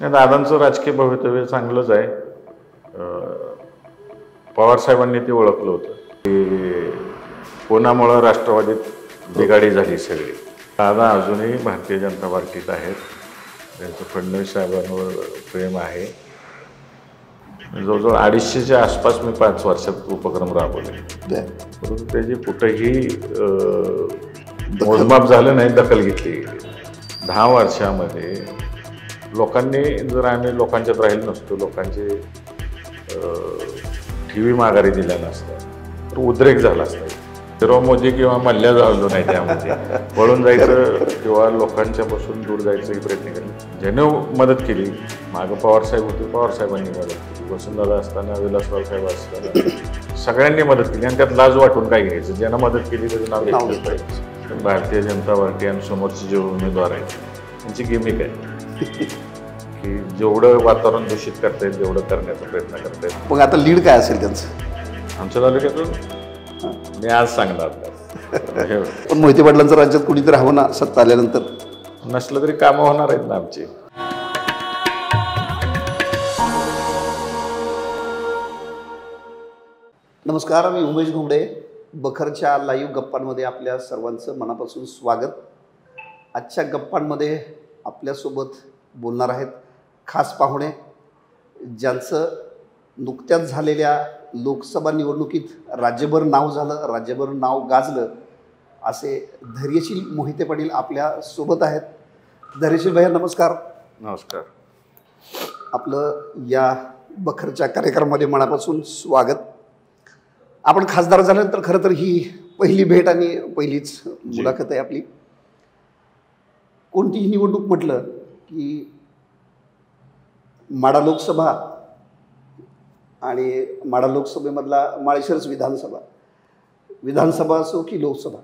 नाही, दादांचं राजकीय भवितव्य चांगलंच आहे. पवार साहेबांनी ते ओळखलं होतं की कोणामुळं राष्ट्रवादीत बिघाडी झाली सगळी. दादा अजूनही भारतीय जनता पार्टीत आहेत. त्यांचं फडणवीस साहेबांवर प्रेम आहे. जवळजवळ 250च्या आसपास मी 5 वर्षात उपक्रम राबवले, परंतु त्याची कुठेही मोजमाप झालं नाही, दखल घेतली. 10 वर्षामध्ये लोकांनी जर आम्ही लोकांच्यात राहिलो नसतो, लोकांचे ठेवी माघारी दिल्या नसत्या तर उद्रेक झाला असता. तेव्हा मोदी किंवा मल्ल्या झालो नाही, त्यामध्ये वळून जायचं किंवा लोकांच्यापासून दूर जायचं ही प्रयत्न केले. ज्याने मदत केली, मागं पवारसाहेब होते, पवारसाहेबांनी मदत केली. वसुंधरा असताना, विलासराव साहेब असताना सगळ्यांनी मदत केली. आणि त्यात लाज वाटून काय घ्यायचं? ज्यांना मदत केली त्याचं नाव घेतलं पाहिजे. भारतीय जनता पार्टी आणि समोरचे जे उमेदवार आहेत त्यांची गिमिक आहे की जेवढं वातावरण दूषित करता येईल तेवढं करण्याचा प्रयत्न करता येईल. मग आता लीड काय असेल त्यांचं आमच्या तालुक्यातून? मी आज सांगणार. पण मोहिते पाटलांचं राज्यात कुणीतरी हवं ना सत्ता आल्यानंतर? नसलं तरी कामं होणार आहेत ना आमची. नमस्कार, मी उमेश घोंगडे. बखरच्या लाईव्ह गप्पांमध्ये आपल्या सर्वांचं मनापासून स्वागत. आजच्या गप्पांमध्ये आपल्यासोबत बोलणार आहेत खास पाहुणे, ज्यांचं नुकत्याच झालेल्या लोकसभा निवडणुकीत राज्यभर नाव झालं, राज्यभर नाव गाजलं, असे धैर्यशील मोहिते पाटील आपल्या सोबत आहेत. धैर्यशील भैया नमस्कार. नमस्कार. आपलं या बखरच्या कार्यक्रमामध्ये मनापासून स्वागत. आपण खासदार झाल्यानंतर खरं तर ही पहिली भेट आणि पहिलीच मुलाखत आहे आपली. कोणतीही निवडणूक म्हटलं की माढा लोकसभा आणि माढा लोकसभेमधला माळशिरस विधानसभा असो की लोकसभा,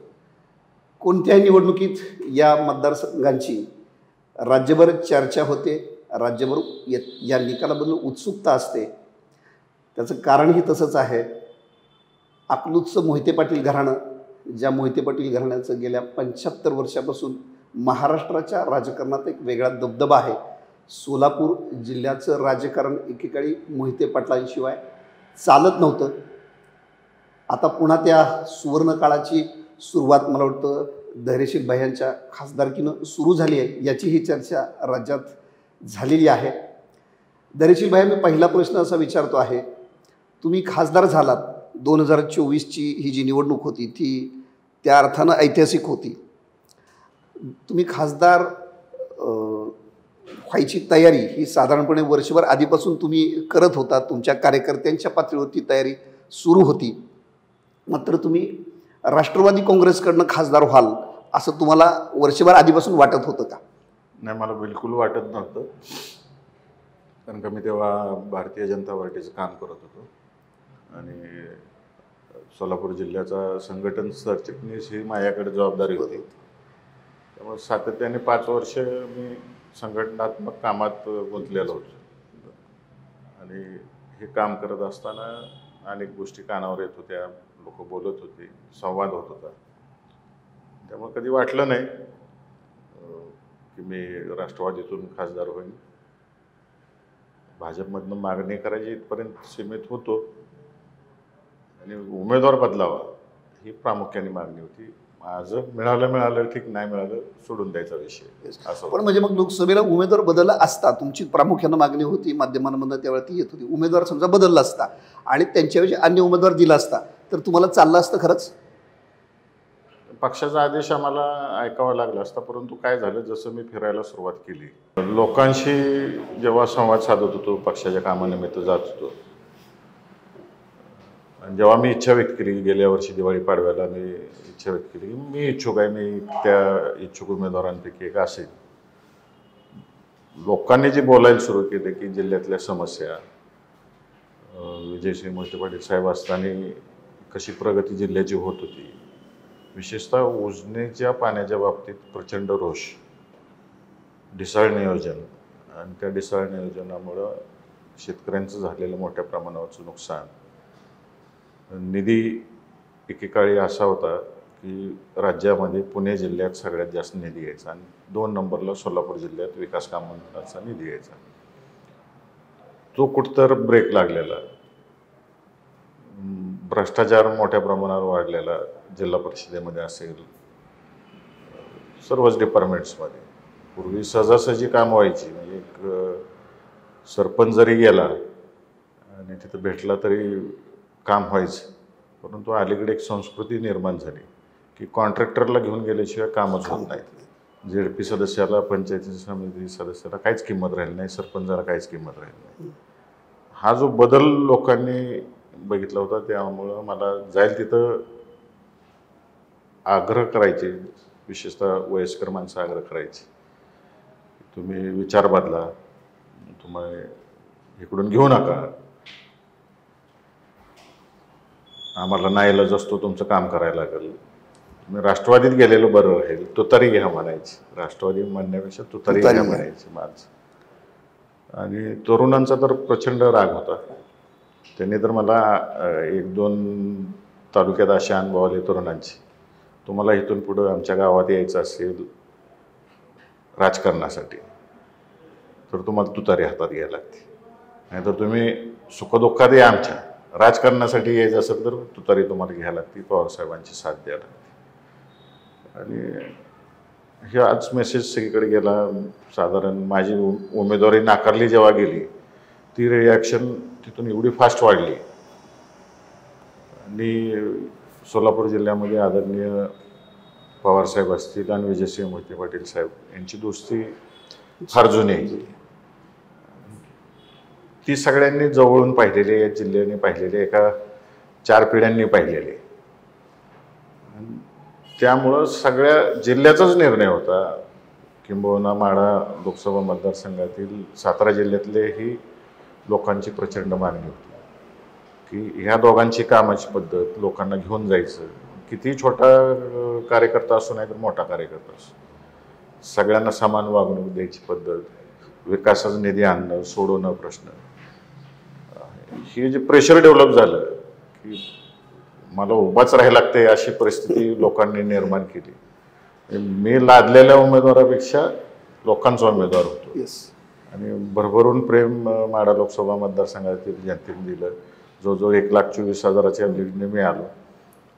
कोणत्याही निवडणुकीत या मतदारसंघांची राज्यभर चर्चा होते, राज्यभर या निकालाबद्दल उत्सुकता असते. त्याचं कारणही तसंच आहे. अकलूजचं मोहिते पाटील घराणं, ज्या मोहिते पाटील घराण्याचं गेल्या 75 वर्षापासून महाराष्ट्राच्या राजकारणात एक वेगळा दबदबा आहे. सोलापूर जिल्ह्याचं राजकारण एकेकाळी मोहिते पाटलांशिवाय चालत नव्हतं. आता पुन्हा त्या सुवर्णकाळाची सुरुवात मला वाटतं धैर्यशील भैयांच्या खासदारकीनं सुरू झाली आहे. याची ही चर्चा राज्यात झालेली आहे. धैर्यशील भैया, मी पहिला प्रश्न असा विचारतो आहे, तुम्ही खासदार झालात. 2024ची ही जी निवडणूक होती ती त्या अर्थानं ऐतिहासिक होती. तुम्ही खासदार व्हायची तयारी ही साधारणपणे वर्षभर आधीपासून तुम्ही करत होता. तुमच्या कार्यकर्त्यांच्या पातळीवरती तयारी सुरू होती. मात्र तुम्ही राष्ट्रवादी काँग्रेसकडनं खासदार व्हाल असं तुम्हाला वर्षभर आधीपासून वाटत होतं का? नाही, मला बिलकुल वाटत नव्हतं. कारण का मी तेव्हा भारतीय जनता पार्टीचं काम करत होतो आणि सोलापूर जिल्ह्याचा संघटन सरचिटणीस ही माझ्याकडे जबाबदारी होती. त्यामुळे सातत्याने 5 वर्ष मी संघटनात्मक कामात गुंतलेलो होतो आणि हे काम करत असताना अनेक गोष्टी कानावर येत होत्या, लोक बोलत होते, संवाद होत होता. त्यामुळे कधी वाटलं नाही की मी राष्ट्रवादीतून खासदार होईन. भाजपमधनं मागणी करायची इथपर्यंत सीमित होतो आणि उमेदवार बदलावा ही प्रामुख्याने मागणी होती. माझं मिळालं ठीक, नाही मिळालं सोडून द्यायचा विषय असं. पण म्हणजे मग लोकसभेला उमेदवार बदलला असता, तुमची प्रामुख्यानं मागणी होती, माध्यमांमधून त्यावेळी ती येत होती, उमेदवार समजा बदलला असता आणि त्यांच्याऐवजी अन्य उमेदवार दिला असता तर तुम्हाला चाललं असतं खरंच? पक्षाचा आदेश आम्हाला ऐकावा लागला असता. परंतु काय झालं, जसं मी फिरायला सुरुवात केली, लोकांशी जेव्हा संवाद साधत होतो, पक्षाच्या कामानिमित्त जात होतो, आणि जेव्हा मी इच्छा व्यक्त केली, गेल्या वर्षी दिवाळी पाडव्याला मी इच्छा व्यक्त केली, मी इच्छुक आहे, मी त्या इच्छुक उमेदवारांपैकी एक असेल. लोकांनी जे बोलायला सुरू केले की जिल्ह्यातल्या समस्या, विजयसिंह मोहिते पाटील साहेब असताना कशी प्रगती जिल्ह्याची होत होती, विशेषतः उजनीच्या पाण्याच्या बाबतीत प्रचंड रोष, ढिसाळ नियोजन, आणि त्या ढिसाळ नियोजनामुळं शेतकऱ्यांचं झालेलं मोठ्या प्रमाणावरचं नुकसान. निधी एकेकाळी असा होता की राज्यामध्ये पुणे जिल्ह्यात सगळ्यात जास्त निधी यायचा आणि 2 नंबरला सोलापूर जिल्ह्यात विकास कामांचा निधी यायचा. तो कुठतर ब्रेक लागलेला, भ्रष्टाचार मोठ्या प्रमाणावर वाढलेला जिल्हा परिषदेमध्ये असेल, सर्वच डिपार्टमेंट्समध्ये. पूर्वी सहजासहजी काम व्हायची, म्हणजे एक सरपंच जरी गेला आणि तिथं भेटला तरी काम व्हायचं. परंतु अलीकडे एक संस्कृती निर्माण झाली की कॉन्ट्रॅक्टरला घेऊन गेल्याशिवाय कामच होत नाही. ZP सदस्याला, पंचायती समिती सदस्याला काहीच किंमत राहिली नाही, सरपंचाला काहीच किंमत राहिली नाही. हा जो बदल लोकांनी बघितला होता, त्यामुळं मला जाईल तिथं आग्रह करायचे, विशेषतः वयस्कर माणसं आग्रह करायचे, तुम्ही विचार बदला, तुम्ही इकडून घेऊ नका, आम्हाला नाईलाज असतो, तुमचं काम करायला लागेल, तुम्ही राष्ट्रवादीत गेलेलं बरं राहील, तुतारी घ्या म्हणायची. राष्ट्रवादी म्हणण्यापेक्षा तुतारी घ्या म्हणायची माणसं. आणि तरुणांचा तर प्रचंड राग होता. त्यांनी तर मला 1-2 तालुक्यात असे अनुभव आले तरुणांचे, तुम्हाला इथून पुढं आमच्या गावात यायचं असेल राजकारणासाठी तर तुम्हाला तुतारी हातात घ्यायला लागते, नाहीतर तुम्ही सुखदुःखात या, आमच्या राजकारणासाठी यायचं असेल तर तुतारी तुम्हाला घ्यायला लागते, पवारसाहेबांची साथ द्यायला लागते. आणि हे आज मेसेज सगळीकडे गेला. साधारण माझी उमेदवारी नाकारली जेव्हा गेली, ती रिॲक्शन तिथून एवढी फास्ट वाढली. आणि सोलापूर जिल्ह्यामध्ये आदरणीय पवारसाहेब असतील आणि विजयसिंह मोहिते पाटील साहेब यांची दोस्ती फार जुनी आहे. ती सगळ्यांनी जवळून पाहिलेली आहे, जिल्ह्याने पाहिलेली, एका 4 पिढ्यांनी पाहिलेली. त्यामुळं सगळ्या जिल्ह्याचाच निर्णय होता, किंबहुना माढा लोकसभा मतदारसंघातील सातारा जिल्ह्यातलेही लोकांची प्रचंड मागणी होती की ह्या दोघांची कामाची पद्धत, लोकांना घेऊन जायचं, किती छोटा कार्यकर्ता असो नाही तर मोठा कार्यकर्ता असो, सगळ्यांना समान वागणूक द्यायची पद्धत, विकासाचा निधी आणणं, सोडवणं प्रश्न, हे जे प्रेशर डेव्हलप झालं की मला उभाच राहायला लागते अशी परिस्थिती लोकांनी निर्माण केली. मी लादलेल्या उमेदवारापेक्षा लोकांचा उमेदवार होतो. आणि भरभरून प्रेम माढा लोकसभा मतदारसंघातील जनतेने दिलं. जवळजवळ 1,24,000च्या लीडने मी आलो.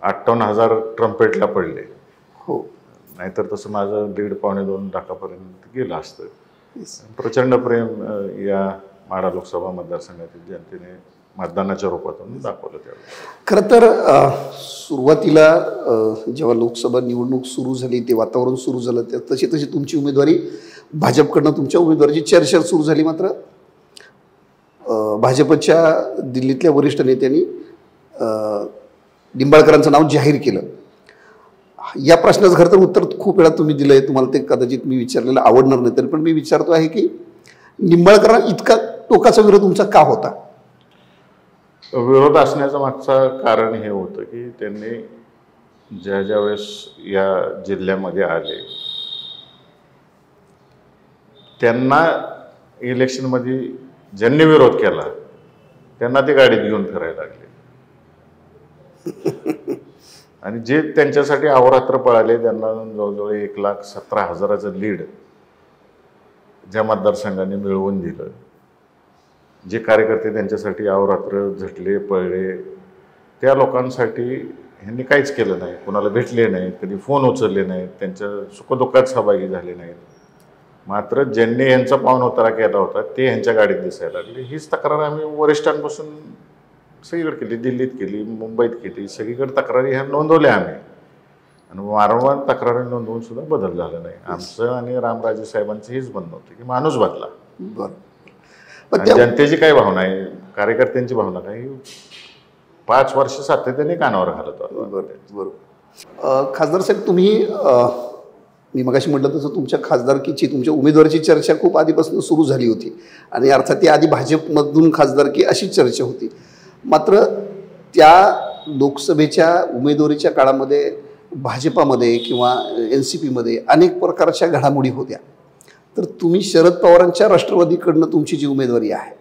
58,000 ट्रम्पेटला पडले. हो, नाहीतर तसं माझं 1.5-2 लाखापर्यंत गेलं असतं. प्रचंड प्रेम या माढा लोकसभा मतदारसंघातील जनतेने मतदानाच्या रूपातून दाखवलं. त्यावेळेस खरं तर सुरुवातीला जेव्हा लोकसभा निवडणूक सुरू झाली, ते वातावरण सुरू झालं, तशी तशी तुमची उमेदवारी भाजपकडनं तुमच्या उमेदवारीची चर्चा सुरू झाली. मात्र भाजपच्या दिल्लीतल्या वरिष्ठ नेत्यांनी निंबाळकरांचं नाव जाहीर केलं. या प्रश्नाचं खरं तर उत्तर खूप वेळा तुम्ही दिलं आहे, तुम्हाला ते कदाचित मी विचारलेलं आवडणार नाही, तरी पण मी विचारतो आहे की निंबाळकरांना इतका टोकाचा विरोध तुमचा का होता? विरोध असण्याचं मागचं कारण हे होतं की त्यांनी ज्या वेळेस या जिल्ह्यामध्ये आले, त्यांना इलेक्शनमध्ये ज्यांनी विरोध केला त्यांना ते गाडीत घेऊन फिरायला लागले. आणि जे त्यांच्यासाठी अहोरात्र पळाले, त्यांना जवळजवळ 1,17,000चं लीड ज्या मतदारसंघाने मिळवून दिलं, जे कार्यकर्ते त्यांच्यासाठी अहोरात्र झटले पळले, त्या लोकांसाठी ह्यांनी काहीच केलं नाही. कोणाला भेटले नाहीत, कधी फोन उचलले नाहीत, त्यांच्या सुखदुःखात सहभागी झाले नाहीत. मात्र ज्यांनी ह्यांचा पाहुणउतारा केला होता ते ह्यांच्या गाडीत दिसायला लागले. हीच तक्रार आम्ही वरिष्ठांपासून सगळीकडे केली, दिल्लीत केली, मुंबईत केली, सगळीकडे तक्रारी ह्या नोंदवल्या आम्ही. आणि वारंवार तक्रारी नोंदवून सुद्धा बदल झाला नाही. आमचं आणि रामराजे साहेबांचं हेच म्हणणं होतं की माणूस बदला. बरं, जनतेची काय भावना आहे, कार्यकर्त्यांची भावना काय, 5 वर्ष सातत्याने कानावर घालत होतो. बरोबर. खासदार साहेब, तुम्ही मी मगाशी म्हटलं तसं तुमच्या खासदारकीची, तुमच्या उमेदवारीची चर्चा खूप आधीपासून सुरू झाली होती आणि अर्थात ती आधी भाजपमधून खासदारकी अशी चर्चा होती. मात्र त्या लोकसभेच्या उमेदवारीच्या काळामध्ये भाजपामध्ये किंवा NCPमध्ये अनेक प्रकारच्या घडामोडी होत्या. तर तुम्ही शरद पवारांच्या राष्ट्रवादीकडनं तुमची जी उमेदवारी आहे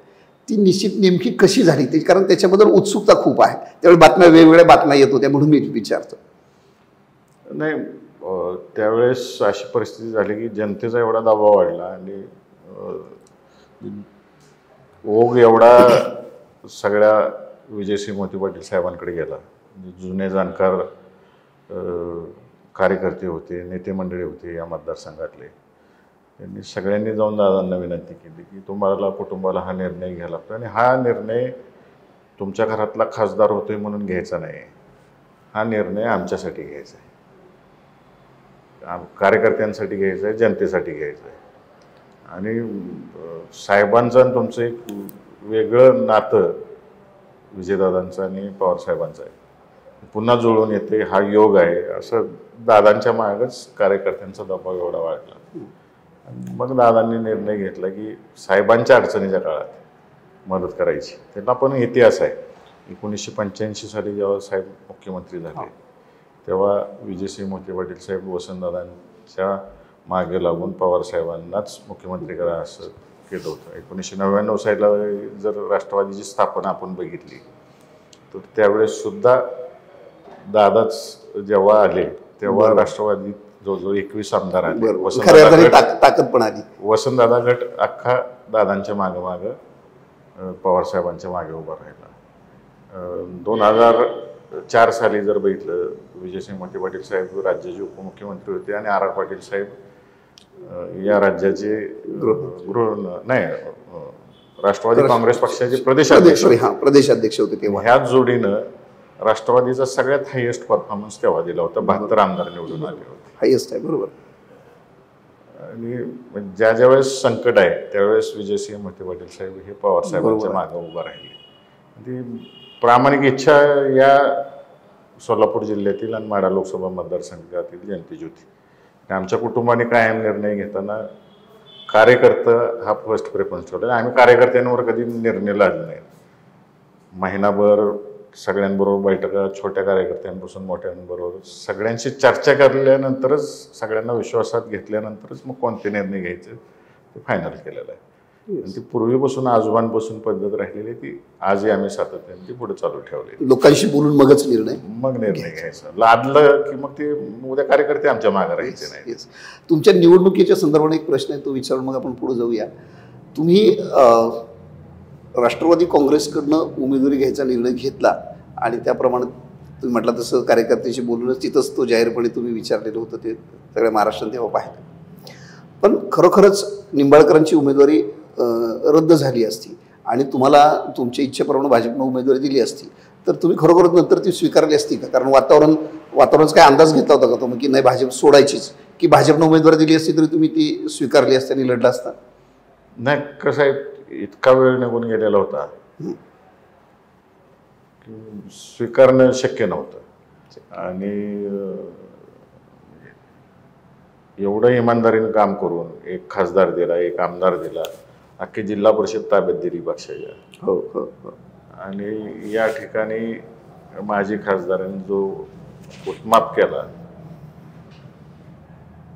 ती निश्चित नेमकी कशी झाली ते, कारण त्याच्याबद्दल उत्सुकता खूप आहे. त्यावेळी वेगवेगळ्या बातम्या येत होत्या, म्हणून मी विचारतो. नाही, त्यावेळेस अशी परिस्थिती झाली की जनतेचा एवढा दबाव वाढला आणि ओघ एवढा सगळ्या विजयसिंह मोहिते पाटील साहेबांकडे गेला. म्हणजे जुने जाणकार कार्यकर्ते होते, नेते मंडळी होते या मतदारसंघातले. त्यांनी सगळ्यांनी जाऊन दादांना विनंती केली की तुम्हाला कुटुंबाला हा निर्णय घ्यायला लागतो आणि हा निर्णय तुमच्या घरातला खासदार होतोय म्हणून घ्यायचा नाही, हा निर्णय आमच्यासाठी घ्यायचा आहे, कार्यकर्त्यांसाठी घ्यायचा आहे, जनतेसाठी घ्यायचा आहे. आणि साहेबांचं आणि तुमचं एक वेगळं नातं विजयदादांचं आणि पवारसाहेबांचं आहे, पुन्हा जुळून येते, हा योग आहे असं दादांच्या मागच कार्यकर्त्यांचा दबाव एवढा वाढला. आणि मग दादांनी निर्णय घेतला की साहेबांच्या अडचणीच्या काळात मदत करायची. त्याला पण इतिहास आहे. 1985 साली जेव्हा साहेब मुख्यमंत्री झाले तेव्हा विजयसिंह मोहिते पाटील साहेब वसंतदादांच्या मागे लागून पवारसाहेबांनाच मुख्यमंत्री करा असं केलं होतं. 1999 साली जर राष्ट्रवादीची स्थापना आपण बघितली तर त्यावेळेस सुद्धा दादाच जेव्हा आले तेव्हा राष्ट्रवादीत जवळजवळ 21 आमदार आले. ताकद पण आली. वसंतदादा गट अख्खा दादांच्या मागे पवारसाहेबांच्या मागे उभा राहिला. 2004 साली जर बघितलं विजयसिंह मोहिते पाटील साहेब राज्याचे उपमुख्यमंत्री होते आणि आर पाटील साहेब या राज्याचे राष्ट्रवादी काँग्रेस पक्षाचे प्रदेशाध्यक्ष होते तेव्हा. ह्याच जोडीनं राष्ट्रवादीचा सगळ्यात हायएस्ट परफॉर्मन्स तेव्हा दिला होता. 72 आमदार निवडून आले होते. हायएस्ट आहे, बरोबर. आणि ज्या ज्यावेळेस संकट आहे त्यावेळेस विजयसिंह मोहिते पाटील साहेब हे पवारसाहेबांच्या मागे उभा राहिले. ती प्रामाणिक इच्छा या सोलापूर जिल्ह्यातील आणि माढा लोकसभा मतदारसंघातील जनतेची होती. आमच्या कुटुंबाने कायम निर्णय घेताना कार्यकर्ता हा फर्स्ट प्रेफरन्स ठेवला. आम्ही कार्यकर्त्यांवर कधी निर्णय लादले नाही. महिनाभर सगळ्यांबरोबर बैठका, छोट्या कार्यकर्त्यांपासून मोठ्यांबरोबर सगळ्यांशी चर्चा केल्यानंतरच, सगळ्यांना विश्वासात घेतल्यानंतरच मग कोणते निर्णय घ्यायचे ते फायनल केलेलं आहे. आणि ती पूर्वीपासून आजोबांपासून पद्धत राहिलेली ती आजही आम्ही सातत्याने ती पुढे चालू ठेवली. लोकांशी बोलून मगच निर्णय घ्यायचा. लादलं की मग ते उद्या कार्यकर्ते आमच्या मागे राहायचे नाही. तुमच्या निवडणुकीच्या संदर्भाने एक प्रश्न आहे, तो विचारून मग आपण पुढे जाऊया. तुम्ही राष्ट्रवादी काँग्रेसकडनं उमेदवारी घ्यायचा निर्णय घेतला आणि त्याप्रमाणे तुम्ही म्हटलं तसं कार्यकर्त्याशी बोलूनच तिथंच तो जाहीरपणे तुम्ही विचारलेलं होतं, ते सगळ्या महाराष्ट्रात तेव्हा पाहिलं. पण खरोखरच निंबाळकरांची उमेदवारी रद्द झाली असती आणि तुम्हाला तुमच्या इच्छेप्रमाणे भाजपनं उमेदवारी दिली असती तर तुम्ही खरोखरच नंतर ती स्वीकारली असती का? कारण वातावरणाचा काय अंदाज घेतला होता का तुम्ही की नाही भाजप सोडायचीच, की भाजपनं उमेदवारी दिली असती तरी तुम्ही ती स्वीकारली असती आणि लढला असता? नाही, कसं आहे, इतका वेळ निघून गेलेला होता की स्वीकारणं शक्य नव्हतं. आणि एवढं इमानदारीनं काम करून एक खासदार दिला, एक आमदार दिला, अख्खी जिल्हा परिषद ताब्यात दिली पक्षाच्या. हो हो हो. आणि या ठिकाणी माजी खासदारांनी जो उत्माप केला,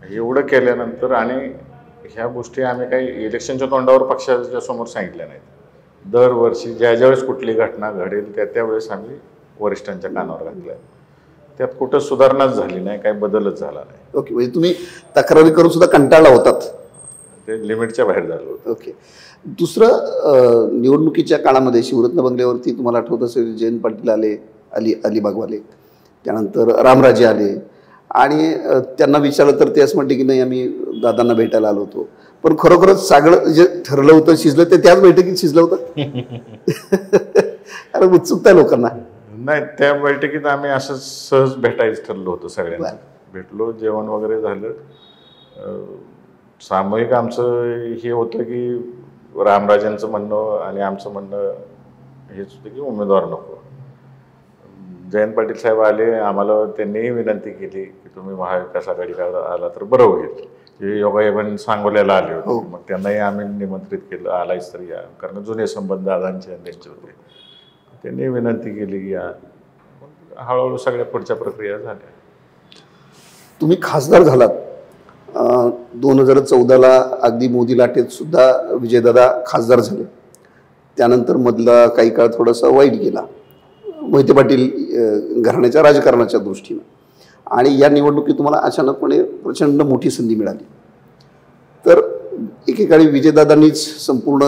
एवढं केल्यानंतर आणि ह्या गोष्टी आम्ही काही इलेक्शनच्या तोंडावर पक्षाच्या समोर सांगितल्या नाहीत. दरवर्षी ज्यावेळेस कुठली घटना घडेल त्यावेळेस आम्ही वरिष्ठांच्या कानावर घातल्या. त्यात कुठं सुधारणाच झाली नाही, काही बदलच झाला नाही. ओके, म्हणजे तुम्ही तक्रारी करून सुद्धा कंटाळला होतात, ते लिमिटच्या बाहेर झालं होतं. ओके. दुसरं, निवडणुकीच्या काळामध्ये शिवरत्न बंगल्यावरती तुम्हाला आठवत असेल जयंत पाटील आले, अलिबागवाले, त्यानंतर रामराजे आले आणि त्यांना विचारलं तर ते असं म्हटले की नाही आम्ही दादांना भेटायला आलो होतो. पण खरोखरच सगळं जे ठरलं होतं, शिजलं, ते त्याच बैठकीत शिजलं होतं. अरे उत्सुकता आहे लोकांना. नाही, त्या बैठकीत आम्ही असं सहज भेटायचं ठरलं होतं. सगळ्यांना भेटलो, जेवण वगैरे झालं. सामूहिक आमचं हे होतं की रामराजांचं म्हणणं आणि आमचं म्हणणं हेच होतं की उमेदवार नको. जयंत पाटील साहेब आले, आम्हाला त्यांनीही विनंती केली की तुम्ही महाविकास आघाडीकडे आला तर बरं होईल. हे योगायोगाने सांगोल्याला आले होते, मग त्यांनाही आम्ही निमंत्रित केलं, आलायच तर या, कारण जुने संबंध दादांचे आणि त्यांचे होते. त्यांनी विनंती केली की या. हळूहळू सगळ्या पुढच्या प्रक्रिया झाल्या. तुम्ही खासदार झालात 2014ला, अगदी मोदी लाटेत सुद्धा विजयदादा खासदार झाले. त्यानंतर मधला काही काळ थोडासा वाईट गेला मोहिते पाटील घराण्याच्या राजकारणाच्या दृष्टीनं, आणि या निवडणुकीत तुम्हाला अचानकपणे प्रचंड मोठी संधी मिळाली. तर एकेकाळी विजयदादांनीच संपूर्ण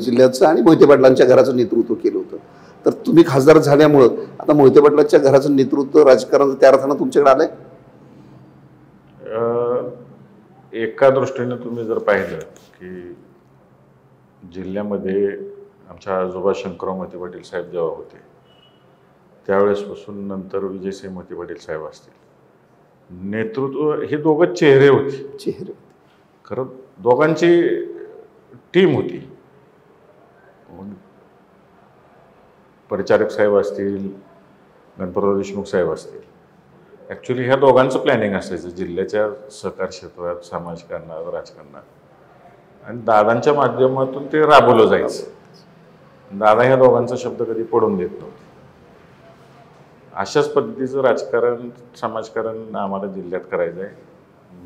जिल्ह्याचं आणि मोहिते पाटलांच्या घराचं नेतृत्व केलं होतं. तर तुम्ही खासदार झाल्यामुळं आता मोहिते पाटलांच्या घराचं नेतृत्व राजकारणाचं त्या अर्थानं तुमच्याकडे आलंय? एका दृष्टीने तुम्ही जर पाहिलं की जिल्ह्यामध्ये आमच्या आजोबा शंकरराव मोहिते पाटील साहेब जेव्हा होते त्यावेळेसपासून नंतर विजयसिंह मोहिते पाटील साहेब असतील, नेतृत्व हे दोघं चेहरे होते. खरं दोघांची टीम होती. परिचारक साहेब असतील, गणपतराव देशमुख साहेब असतील, ॲक्च्युली ह्या दोघांचं प्लॅनिंग असायचं जिल्ह्याच्या सहकार क्षेत्रात, समाजकारणात, राजकारणात, आणि दादांच्या माध्यमातून ते राबवलं जायचं. दादा ह्या दोघांचा शब्द कधी पडून देत नव्हते. अशाच पद्धतीचं राजकारण, समाजकारण आम्हाला जिल्ह्यात करायचं आहे.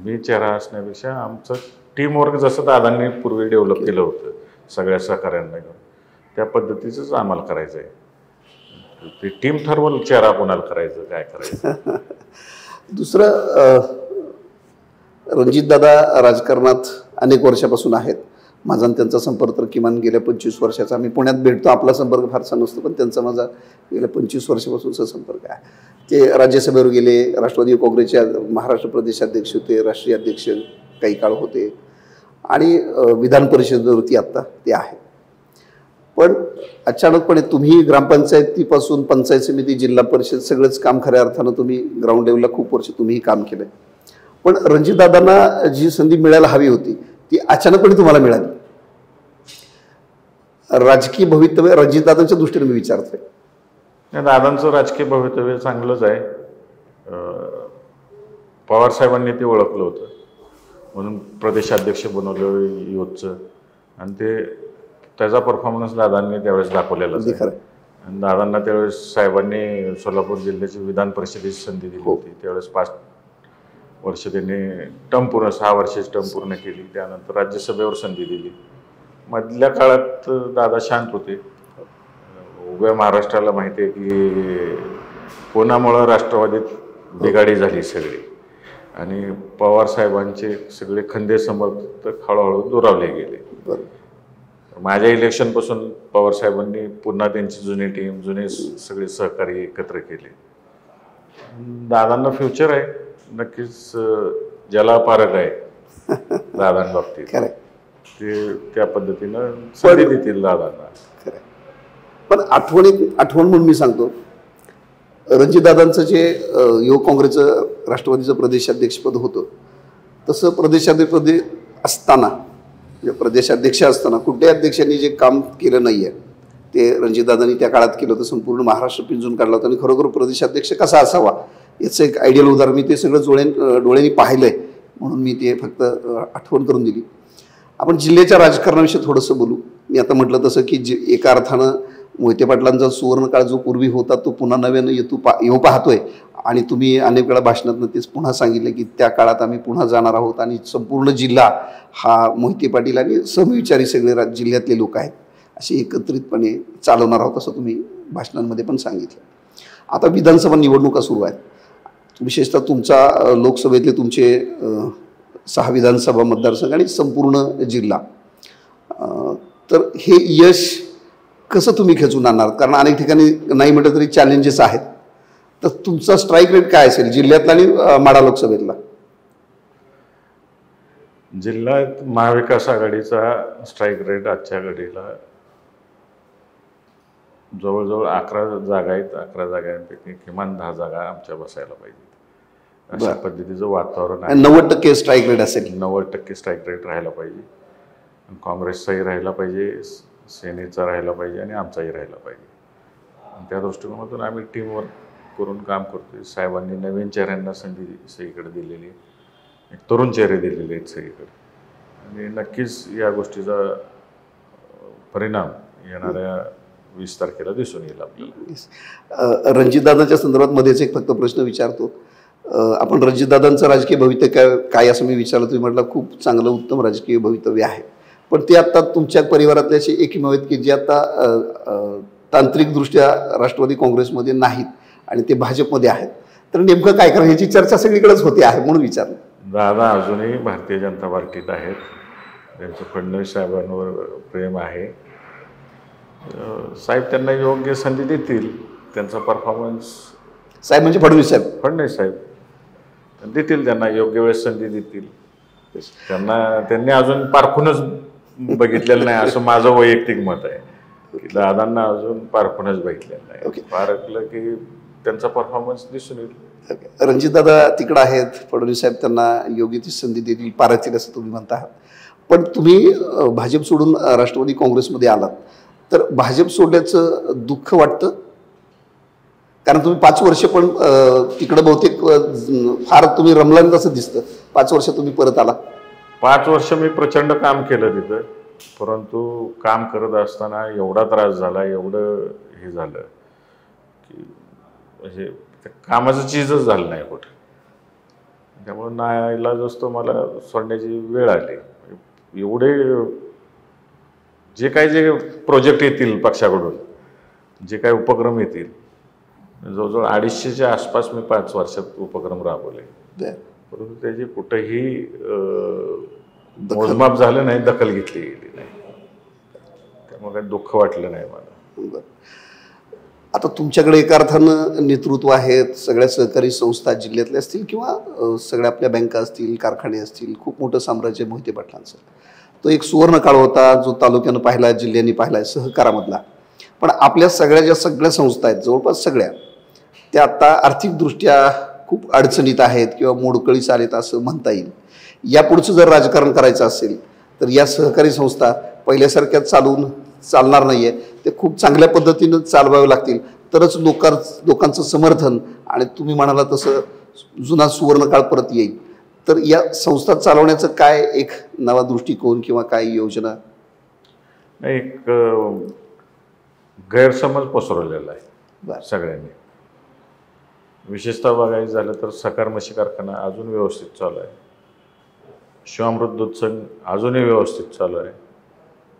मी चेहरा असण्यापेक्षा आमचं टीमवर्क जसं दादांनी पूर्वी डेव्हलप केलं होतं सगळ्या सहकाऱ्यांना घेऊन, त्या पद्धतीचंच आम्हाला करायचं आहे. ते टीम ठरवल चेहरा कोणाला करायचं, काय करायचं. दुसरं, रणजितदादा राजकारणात अनेक वर्षापासून आहेत. माझा आणि त्यांचा संपर्क तर किमान गेल्या 25 वर्षाचा. आम्ही पुण्यात भेटतो, आपला संपर्क फारसा नसतो, पण त्यांचा माझा गेल्या 25 वर्षापासूनचा संपर्क आहे. ते राज्यसभेवर गेले, राष्ट्रवादी काँग्रेसचे महाराष्ट्र प्रदेशाध्यक्ष होते, राष्ट्रीय अध्यक्ष काही काळ होते, आणि विधान परिषदेवरती आत्ता ते आहे. पण अचानकपणे तुम्ही ग्रामपंचायतीपासून पंचायत समिती, जिल्हा परिषद सगळंच काम खऱ्या अर्थानं तुम्ही ग्राउंड लेवलला खूप वर्ष तुम्हीही काम केलं. पण रणजितदादांना जी संधी मिळायला हवी होती ती अचानकपणे तुम्हाला मिळाली. राजकीय भवितव्य रणजितदादांच्या दृष्टीने मी विचारतोय. दादांचं राजकीय भवितव्य चांगलंच आहे. पवार साहेबांनी ते ओळखलं होतं म्हणून प्रदेशाध्यक्ष बनवलं युथचं, आणि त्याचा परफॉर्मन्स दादांनी त्यावेळेस दाखवलेला आहे. आणि दादांना त्यावेळेस साहेबांनी सोलापूर जिल्ह्याची विधान परिषदेची संधी दिली होती. त्यावेळेस 5 वर्ष त्यांनी टर्म पूर्ण, 6 वर्षाची टर्म पूर्ण केली. त्यानंतर राज्यसभेवर संधी दिली. मधल्या काळात दादा शांत होते. उभ्या महाराष्ट्राला माहिती आहे की कोणामुळं राष्ट्रवादीत बिघाडी झाली सगळी, आणि पवार साहेबांचे सगळे खंदे समर्थक हळूहळू दुरावले गेले. माझ्या इलेक्शनपासून पवार साहेबांनी पुन्हा त्यांची जुनी टीम, जुने सगळे सहकारी एकत्र केले. दादांना फ्युचर आहे नक्कीच. ज्याला पारख आहे दादांबाबतीत ते त्या पद्धतीनं संधी देतील दादांना. पण आठवण म्हणून मी सांगतो, रणजितदादांचं जे युवक काँग्रेसचं राष्ट्रवादीचं प्रदेशाध्यक्षपद होतं, तसं प्रदेशाध्यक्षपद असताना, प्रदेशाध्यक्ष असताना कुठल्याही अध्यक्षांनी जे काम केलं नाही आहे ते रणजितदादांनी त्या काळात केलं होतं. संपूर्ण महाराष्ट्र पिंजून काढला होता. आणि खरोखर प्रदेशाध्यक्ष कसा असावा याचं एक आयडियल उदाहरण मी ते सगळं डोळ्यांनी पाहिलं आहे, म्हणून मी ते फक्त आठवण करून दिली. आपण जिल्ह्याच्या राजकारणाविषयी थोडंसं बोलू. मी आता म्हटलं तसं की एका अर्थानं मोहिते पाटलांचा सुवर्णकाळ जो पूर्वी होता तो पुन्हा नव्यानं येऊ पाहतोय. आणि तुम्ही अनेक वेळा भाषणातनं तेच पुन्हा सांगितलं की त्या काळात आम्ही पुन्हा जाणार आहोत आणि संपूर्ण जिल्हा हा मोहिते पाटील आणि समविचारी सगळे जिल्ह्यातले लोक आहेत असे एकत्रितपणे चालवणार आहोत, असं तुम्ही भाषणांमध्ये पण सांगितलं. आता विधानसभा निवडणुका सुरू आहेत. विशेषतः तुमचा लोकसभेतले तुमचे 6 विधानसभा मतदारसंघ आणि संपूर्ण जिल्हा, तर हे यश कसं तुम्ही खेचून आणणार? कारण अनेक ठिकाणी नाही म्हटलं तरी चॅलेंजेस आहेत. तर तुमचा स्ट्राईक रेट काय असेल जिल्ह्यातला आणि माढा लोकसभेतला? जिल्ह्यात महाविकास आघाडीचा स्ट्राईक रेट आजच्या घडीला जवळजवळ 11 जागा आहेत. 11 जागांपैकी किमान 10 जागा आमच्या बसायला पाहिजे अशा पद्धतीचं वातावरण आहे. 90% स्ट्राईक रेट असेल. 90% स्ट्राईक रेट राहायला पाहिजे. काँग्रेसचाही राहायला पाहिजे, सेनेचा राहायला पाहिजे आणि आमचाही राहायला पाहिजे. त्या दृष्टिकोनातून आम्ही टीमवर्क करून काम करतोय. साहेबांनी नवीन चेहऱ्यांना संधी सगळीकडे दिलेली, एक तरुण चेहरे दिलेले आहेत सगळीकडे, आणि नक्कीच या गोष्टीचा परिणाम येणाऱ्या 20 तारखेला दिसून येईल आपल्याला. रणजितदादांच्या संदर्भात मध्येच एक फक्त प्रश्न विचारतो. आपण रणजितदादांचं राजकीय भवितव्य काय असं मी विचारलं. तुम्ही म्हटलं खूप चांगलं उत्तम राजकीय भवितव्य आहे, पण ते आत्ता तुमच्या परिवारातले असे एकमेव आहेत की जे आता तांत्रिकदृष्ट्या राष्ट्रवादी काँग्रेसमध्ये नाहीत आणि ते भाजपमध्ये आहेत. तर नेमकं काय करायची चर्चा सगळीकडेच होते आहे म्हणून विचारलं. दादा अजूनही भारतीय जनता पार्टीत आहेत. त्यांचं फडणवीस साहेबांवर प्रेम आहे. साहेब त्यांना योग्य संधी देतील. त्यांचा परफॉर्मन्स साहेब म्हणजे फडणवीस साहेब देतील, त्यांना योग्य वेळेस संधी देतील. त्यांनी अजून पारखूनच बघितलेलं नाही असं माझं वैयक्तिक मत आहे की दादांना अजून पारखूनच बघितलेलं नाही. पारखलं की त्यांचा परफॉर्मन्स दिसून येईल. रणजितदादा तिकडं आहेत, फडणवीस साहेब त्यांना योग्य ती संधी देतील, पारखतील असं तुम्ही म्हणता आहात. पण तुम्ही भाजप सोडून राष्ट्रवादी काँग्रेसमध्ये आलात, तर भाजप सोडल्याचं दुःख वाटतं? कारण तुम्ही 5 वर्ष पण तिकडं बहुतेक फार तुम्ही रमलान असं दिसतं. 5 वर्ष तुम्ही परत आला. 5 वर्ष मी प्रचंड काम केलं तिथं, परंतु काम करत असताना एवढा त्रास झाला, एवढं हे झालं की म्हणजे कामाचं चीजच झालं नाही कुठं. त्यामुळे नाईलाज असतो मला सोडण्याची वेळ आली. एवढे जे प्रोजेक्ट येतील पक्षाकडून, जे काही उपक्रम येतील, जवळजवळ 250च्या आसपास मी 5 वर्षात उपक्रम राबवले, परंतु त्याची कुठंही मोजमाप झालं नाही, दखल घेतली गेली नाही. त्यामुळे काही दुःख वाटलं नाही मला. आता तुमच्याकडे एका अर्थानं नेतृत्व आहेत, सगळ्या सहकारी संस्था जिल्ह्यातल्या असतील किंवा सगळ्या आपल्या बँका असतील, कारखाने असतील, खूप मोठं साम्राज्य मोहिते पाटलांचं. तो एक सुवर्ण काळ होता जो तालुक्यानं पाहिला, जिल्ह्यांनी पाहिला, सहकारामधला. पण आपल्या सगळ्या संस्था आहेत जवळपास सगळ्या, त्या आता आर्थिकदृष्ट्या खूप अडचणीत आहेत किंवा मोडकळीस आलेत असं म्हणता येईल. यापुढचं जर राजकारण करायचं असेल तर या सहकारी संस्था पहिल्यासारख्या चालणार नाही आहे. ते खूप चांगल्या पद्धतीनं चालवावे लागतील, तरच लोकांचं समर्थन आणि तुम्ही म्हणाला तसं जुना सुवर्णकाळ परत येईल. तर या संस्था चालवण्याचं काय एक नवा दृष्टिकोन किंवा काय योजना? एक गैरसमज पसरवलेला आहे सगळ्यांनी. विशेषतः बघायचं झालं तर सहकार म्हशी कारखाना अजून व्यवस्थित चालू आहे. शिवामृत दूध संघ अजूनही व्यवस्थित चालू आहे.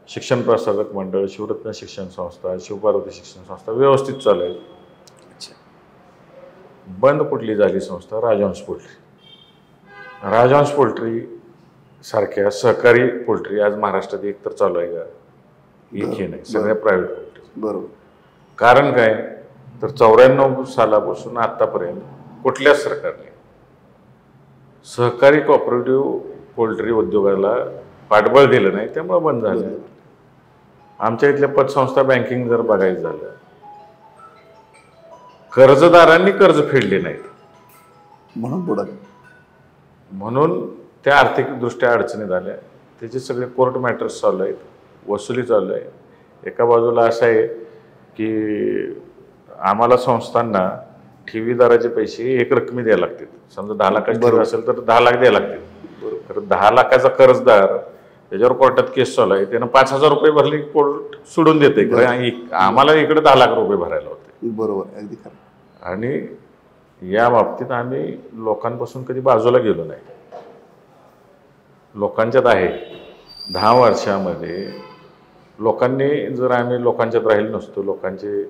शिक्षण प्रसारक मंडळ, शिवरत्न शिक्षण संस्था, शिवपार्वती शिक्षण संस्था व्यवस्थित चालू आहे. बंद कुठली झाली संस्था? राजहंस पोल्ट्री. राजहंस पोल्ट्री सारख्या सहकारी पोल्ट्री आज महाराष्ट्रात एकतर चालू आहे का? एकही नाही, सगळ्या प्रायव्हेट पोल्ट्री. बरोबर. कारण काय तर 94 सालापासून आतापर्यंत कुठल्याच सरकारने सहकारी कॉपरेटिव्ह पोल्ट्री उद्योगाला पाठबळ दिलं नाही, त्यामुळे बंद झालं. आमच्या इथल्या पतसंस्था, बँकिंग जर बघायचं झालं, कर्जदारांनी कर्ज फेडले नाहीत म्हणून त्या आर्थिकदृष्ट्या अडचणी झाल्या. त्याचे सगळे कोर्ट मॅटर्स चालू आहेत, वसुली चालू आहे. एका बाजूला असं आहे की आम्हाला संस्थांना ठेवीदाराचे पैसे एक रकमी द्यायला लागतील. समजा 10 लाखाची ठेवी असेल तर 10 लाख द्यायला लागतील. तर 10 लाखाचा कर्जदार त्याच्यावर कोर्टात केस चालू आहे, त्यानं 5,000 रुपये भरले कोर्ट सोडून देते. आम्हाला इकडे 10 लाख रुपये भरायला होते. बरोबर, अगदी खरं. आणि या बाबतीत आम्ही लोकांपासून कधी बाजूला गेलो नाही. लोकांच्यात आहे. 10 वर्षामध्ये लोकांनी जर आम्ही लोकांच्यात राहिलो नसतो, लोकांचे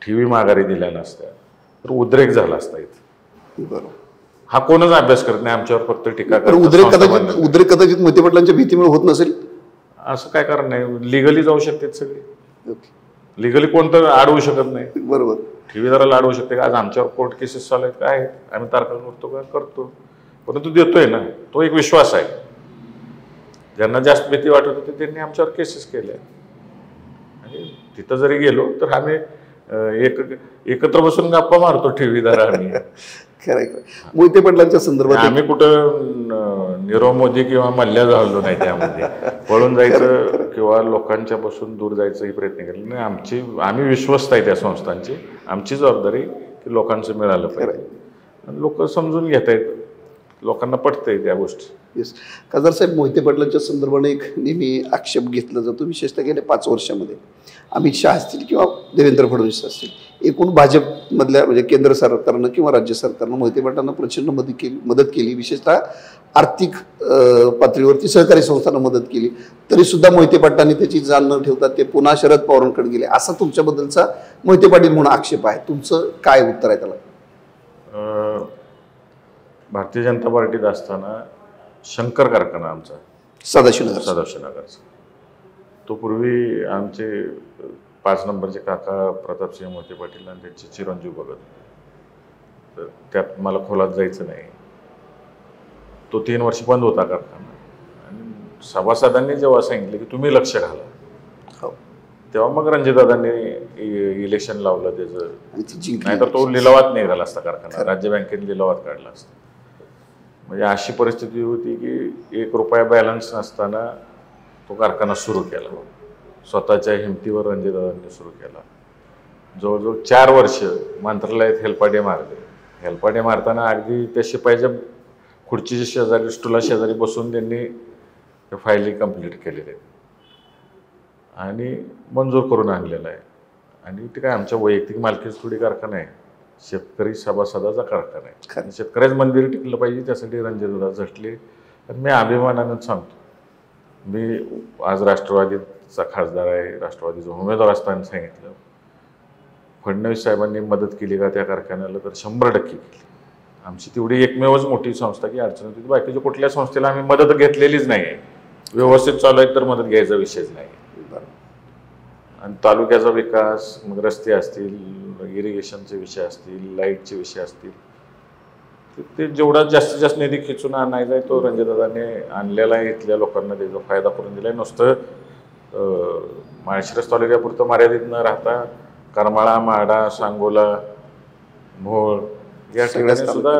ठेवी माघारी दिल्या नसत्या तर उद्रेक झाला असता इथं. बरोबर. हा कोणच अभ्यास करत नाही, आमच्यावर फक्त टीका करतात. उद्रेक कदाचित मोहिते पाटलांच्या भीतीमुळे होत नसेल असं काय कारण नाही. लिगली जाऊ शकतात सगळे. लिगली कोणतं अडवू शकत नाही. बरोबर. ठेवीदाराला अडवू शकते. आज आमच्यावर कोर्ट केसेस चालू आहेत, काय आम्ही तारखा करतो का? करतो, परंतु देतोय ना. तो एक विश्वास आहे. ज्यांना जास्त भीती वाटत होती त्यांनी आमच्यावर केसेस केल्या. आणि तिथं जरी गेलो तर आम्ही एकत्र बसून गप्पा मारतो ठेवीदार. आम्ही खरं मोहिते पाटलांच्या संदर्भात आम्ही कुठं नीरव मोदी किंवा मल्ल्या झालो नाही. त्यामध्ये पळून जायचं किंवा लोकांच्या पासून दूर जायचं ही प्रयत्न केले नाही. आम्ही विश्वस्त आहे त्या संस्थांची. आमची जबाबदारी की लोकांचं मिळालं पाहिजे. लोक समजून घेत आहेत, लोकांना पटतंय त्या गोष्टी. येस. खासदार साहेब, मोहिते पाटलांच्या संदर्भाने एक नेहमी आक्षेप घेतला जातो, विशेषतः गेल्या 5 वर्षामध्ये अमित शहा असतील किंवा देवेंद्र फडणवीस असतील, एकूण भाजपमधल्या म्हणजे केंद्र सरकारनं किंवा राज्य सरकारनं मोहिते पाटलांना प्रचंड मदत केली. विशेषतः आर्थिक पातळीवरती सहकारी संस्थांना मदत केली. तरीसुद्धा मोहिते पाटलांनी त्याची जाण न ठेवता ते पुन्हा शरद पवारांकडे गेले, असा तुमच्याबद्दलचा मोहिते पाटील म्हणून आक्षेप आहे. तुमचं काय उत्तर आहे त्याला? भारतीय जनता पार्टीत असताना शंकर कारखाना आमचा सदाशिवनगरचा, तो पूर्वी आमचे 5 नंबरचे काका प्रतापसिंह मोहिते पाटील आणि त्यांचे चिरंजीव बघत होते. तर त्यात मला खोलात जायचं नाही. तो 3 वर्ष बंद होता कारखाना. आणि सभासदांनी जेव्हा सांगितलं की तुम्ही लक्ष घाला, तेव्हा मग रणजितदादांनी इलेक्शन लावलं त्याचं. नाहीतर तो लिलावात निघाला असता कारखाना, राज्य बँकेने लिलावात काढला असता. म्हणजे अशी परिस्थिती होती की 1 रुपया बॅलन्स नसताना तो कारखाना सुरू केला. स्वतःच्या हिमतीवर रणजितदादांनी सुरू केला. जवळजवळ 4 वर्ष मंत्रालयात हेलपाटे मारले. हेलपाटे मारताना अगदी त्या शिपाईच्या खुर्चीच्या शेजारी, स्टुला शेजारी बसून त्यांनी फायली कंप्लीट केलेल्या आहेत आणि मंजूर करून आणलेला आहे. आणि ते काय आमच्या वैयक्तिक मालकीचा थोडी कारखाना आहे, शेतकरी सभासदाचा कारखाना आहे. आणि शेतकऱ्याचं मंदिर टिकलं पाहिजे, त्यासाठी रणजितदादा झटले. आणि मी अभिमानानं सांगतो, मी आज राष्ट्रवादीचा खासदार आहे, राष्ट्रवादीचा उमेदवार असताना सांगितलं, फडणवीस साहेबांनी मदत केली का त्या कारखान्याला, तर 100% केली. आमची तेवढी एकमेवच मोठी संस्था की अडचण होती. बाकीच्या कुठल्या संस्थेला आम्ही मदत घेतलेलीच नाही आहे. व्यवस्थित चालू आहे तर मदत घ्यायचा विषयच नाही. आणि तालुक्याचा विकास, मग रस्ते असतील, इरिगेशनचे विषय असतील, लाईटचे विषय असतील, ते जेवढा जास्तीत जास्त निधी खिचून आणायचा आहे तो रणजितदादांनी आणलेला आहे. इथल्या लोकांना त्याचा फायदा करून दिला आहे. नुसतं माळशिरस तालुक्यापुरतं मर्यादित न राहता करमाळा, माडा, सांगोला, मोहोळ या ठिकाणी सुद्धा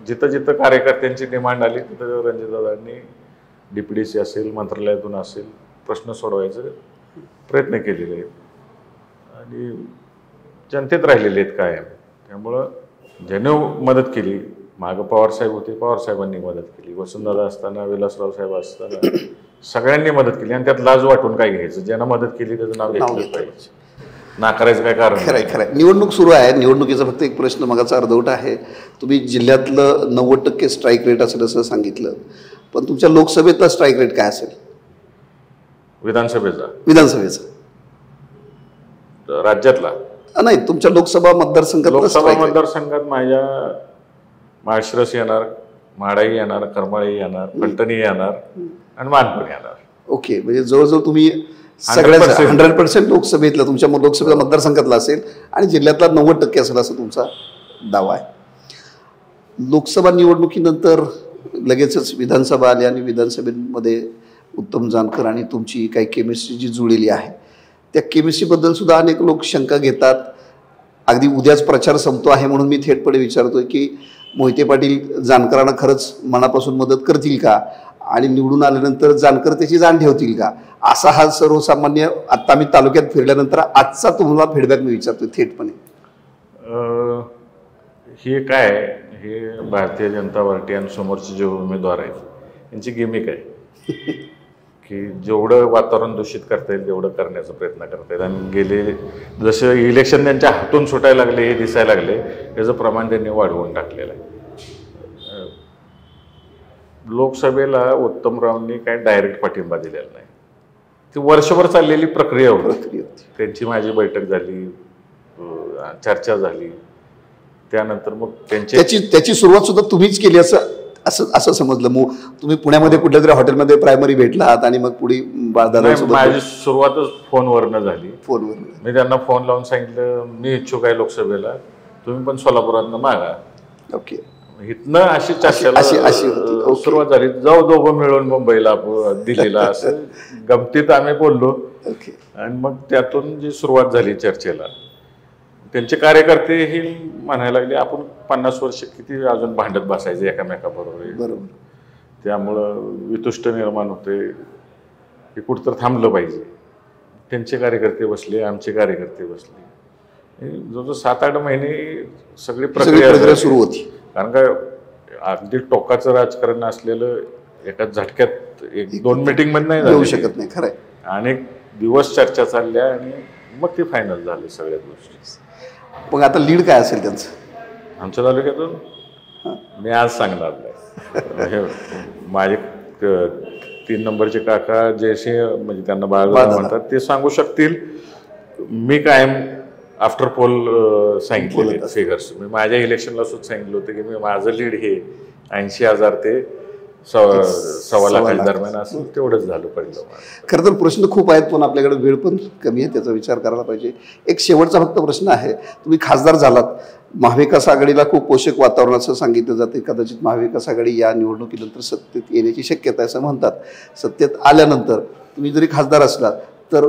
जिथं जिथं कार्यकर्त्यांची डिमांड आली तिथं रणजितदादांनी DPDC असेल, मंत्रालयातून असेल, प्रश्न सोडवायचे प्रयत्न केलेले आहेत. आणि जनतेत राहिलेले आहेत कायम. त्यामुळं ज्याने मदत केली, मागं पवारसाहेब होते, पवारसाहेबांनी मदत केली, वसंतदादा असताना, विलासराव साहेब असताना सगळ्यांनी मदत केली. आणि त्यात लाज वाटून काय घ्यायचं, ज्यांना मदत केली त्याचं नाव घेतलं पाहिजे, नाकारायचं काय कारण. खरंय. निवडणूक सुरू आहे. निवडणुकीचा फक्त एक प्रश्न मगाचा अर्धवट आहे. तुम्ही जिल्ह्यातलं 90% स्ट्राईक रेट असेल असं सांगितलं, पण तुमच्या लोकसभेतला स्ट्राईक रेट काय असेल? विधानसभेचा राज्यातला नाही, तुमच्या लोकसभा मतदारसंघात माझ्या माळशिरस येणार, माडाई येणार, करमाळी येणार, फलटणी येणार आणि मानपूर येणार. ओके, म्हणजे जवळजवळ तुम्ही सगळ्या 100% लोकसभेतला तुमच्या लोकसभेचा मतदारसंघातला असेल आणि जिल्ह्यातला 90% असेल असं तुमचा दावा आहे. लोकसभा निवडणुकीनंतर लगेचच विधानसभा आली आणि विधानसभेमध्ये उत्तम जानकर आणि तुमची काही केमिस्ट्री जी जुळलेली आहे त्या केमिस्ट्रीबद्दल सुद्धा अनेक लोक शंका घेतात. अगदी उद्याच प्रचार संपतो आहे म्हणून मी थेटपणे विचारतोय की मोहिते पाटील जानकरांना खरंच मनापासून मदत करतील का आणि निवडून आल्यानंतर जानकर त्याची जाण ठेवतील का, असा हा सर्वसामान्य आत्ता मी तालुक्यात फिरल्यानंतर आजचा तुम्हाला फीडबॅक मी विचारतोय थेटपणे. हे काय, हे भारतीय जनता पार्टी आणि समोरचे जे उमेदवार आहेत यांची गिमिक आहे की जेवढं वातावरण दूषित करता येईल तेवढं करण्याचा प्रयत्न करतायत. आणि गेले जसं इलेक्शन त्यांच्या हातून सुटायला लागले, हे दिसायला लागले, त्याचं प्रमाण त्यांनी वाढवून टाकलेलं आहे. लोकसभेला उत्तमरावांनी काय डायरेक्ट पाठिंबा दिलेला नाही. ती वर्षभर चाललेली प्रक्रिया होती. त्यांची माझी बैठक झाली, चर्चा झाली, त्यानंतर मग त्याची सुरुवात सुद्धा तुम्हीच केली असं समजलं. मग तुम्ही पुण्यामध्ये कुठल्या तरी हॉटेलमध्ये प्रायमरी भेटलात आणि मग पुढे माझी सुरुवातच फोनवरनं झाली. मी त्यांना फोन लावून सांगितलं मी इच्छुक आहे लोकसभेला, तुम्ही पण सोलापुरातनं मागा. ओके, इथनं अशी चर्चेला सुरुवात झाली. जाऊ दोघं मिळून मुंबईला, दिल्लीला, असं गमतीत आम्ही बोललो. आणि मग त्यातून जी सुरुवात झाली चर्चेला, त्यांचे कार्यकर्ते हे म्हणायला लागले आपण 50 वर्ष किती अजून भांडत बसायचे एकामेकाबरोबर. त्यामुळं वितुष्ट निर्माण होते, हे कुठंतर थांबलं पाहिजे. त्यांचे कार्यकर्ते बसले, आमचे कार्यकर्ते बसले. जवळजवळ 7-8 महिने सगळी प्रक्रिया सुरू होती. कारण का अगदी टोकाचं राजकारण असलेलं एका झटक्यात 1-2 मीटिंगमध्ये नाही जाऊ शकत नाही. खरंय, अनेक दिवस चर्चा चालल्या आणि मग ते फायनल झाले सगळ्या गोष्टी. मग आता लीड काय असेल त्यांचं आमच्या तालुक्यातून? मी आज सांगणार नाही. माझे 3 नंबरचे काका जयसे, म्हणजे त्यांना बाळा म्हणतात, ते सांगू शकतील. मी कायम आफ्टर पोल सांगितलेले फिगर्स. मी माझ्या इलेक्शनला सुद्धा सांगितलं होतं की मी माझं लीड हे 80,000 ते सव्वा लाखाच्या दरम्यान असेल तेवढंच झालं पहिलं. खरं तर प्रश्न खूप आहेत पण आपल्याकडे वेळ पण कमी आहे, त्याचा विचार करायला पाहिजे. एक शेवटचा फक्त प्रश्न आहे, तुम्ही खासदार झालात, महाविकास आघाडीला खूप पोषक वातावरणाचं सांगितलं जाते. कदाचित महाविकास आघाडी या निवडणुकीनंतर सत्तेत येण्याची शक्यता आहे असं म्हणतात. सत्तेत आल्यानंतर तुम्ही जरी खासदार असलात तर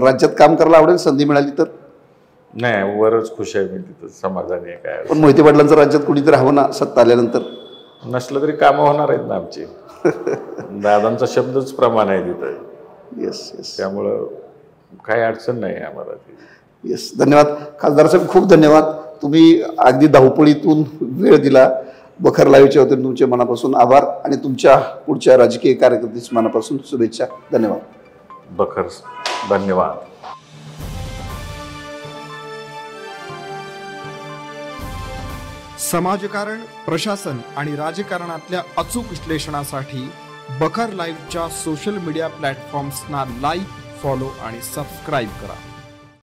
राज्यात काम करायला आवडेल, संधी मिळाली तर? नाही, वरच खुश आहे मी, तिथं समाधानी आहे. काय पण मोहिते पाटलांचं राज्यात कुणीतरी हवं ना सत्ता आल्यानंतर? नसलं तरी कामं होणार आहेत ना आमची. दादांचा शब्दच प्रमाण आहे तिथं. येस येस, त्यामुळं काही अडचण नाही आम्हाला. येस, धन्यवाद खासदार साहेब, खूप धन्यवाद. तुम्ही अगदी धावपळीतून वेळ दिला. बखर लाईव्हच्या वतीने तुमचे मनापासून आभार आणि तुमच्या पुढच्या राजकीय कारकिर्दीस मनापासून शुभेच्छा. धन्यवाद. बखर, धन्यवाद. समाजकारण, प्रशासन आणि राजकारणातल्या अचूक विश्लेषणासाठी बखर लाईव्हच्या सोशल मीडिया प्लॅटफॉर्म्सना लाईक, फॉलो आणि सबस्क्राईब करा.